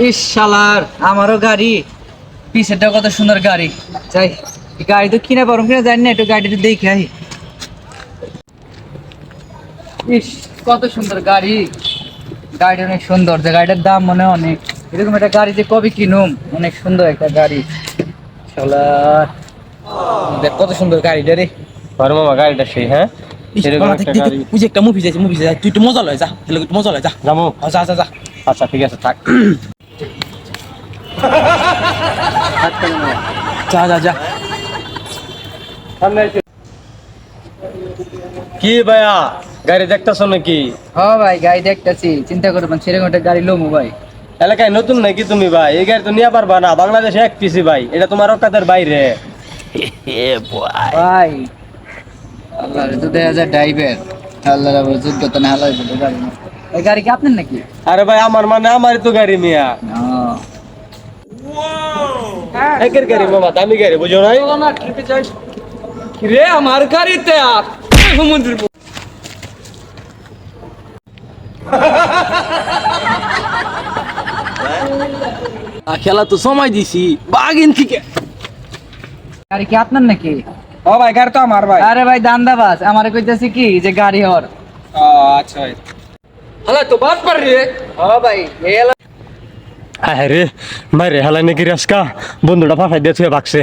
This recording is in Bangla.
ইস শালার আমারও গাড়ি, পিছেরটা কত সুন্দর গাড়ি। যাই, গাড়ি তো কিনে পারো কিনা জানি না, একটু গাড়িটা দেখে আই। ইস কত সুন্দর গাড়ি, গাড়িটা অনেক সুন্দর, যে গাড়িটার দাম মনে হয় অনেক। এরকম একটা গাড়ি যে কবে কিনুম, অনেক সুন্দর একটা গাড়ি। শালার দেখ কত সুন্দর গাড়িটা রে। বড় মামা গাড়িটা সেই, হ্যাঁ এরকম একটা গাড়ি। ওই যে একটা মুভি যাই, তুই একটু মজা লয় যা, তাহলে একটু মজা লয় যা। যাবো? যা যা যা। আচ্ছা ঠিক আছে, থাক। যা যা যা। কি ভাইয়া, গাড়ি দেখতেছো নাকি? হ্যাঁ ভাই গাড়ি দেখতেছি, চিন্তা করবেন সেরকম একটা গাড়ি লোমু ভাই। এলাকায় নতুন নাকি তুমি ভাই? এই গাড়ি তো নিয়ে পারবা না, বাংলাদেশে এক পিসি ভাই, এটা তোমার অকাতের বাইরে। ভাই আল্লাহ তো দেখা যায় ড্রাইভার, আল্লাহ যোগ্যতা না আল্লাহ গাড়ি না। এই গাড়ি কি আপনার নাকি? আরে ভাই আমার মানে আমারই তো গাড়ি মিয়া। একের গাড়ি মামা, দামি গাড়ি, বুঝো নাই? রে আমার গাড়িতে সমুদ্র খেলা তো সময় দিছি বাগিন থেকে। গাড়ি কি আপনার নাকি? ও ভাই গাড়ি তো আমার ভাই। আরে ভাই দান্দাবাজ, আমারে কইতাছি কি যে গাড়ি হর। আচ্ছা ভাই। হালা তো বাদ পার রে। ও ভাই এই এলা আরে ভাই রে হালাই নাকি রাস্কা বন্ধুটা ফাঁসাই দিয়ে ভাগছে।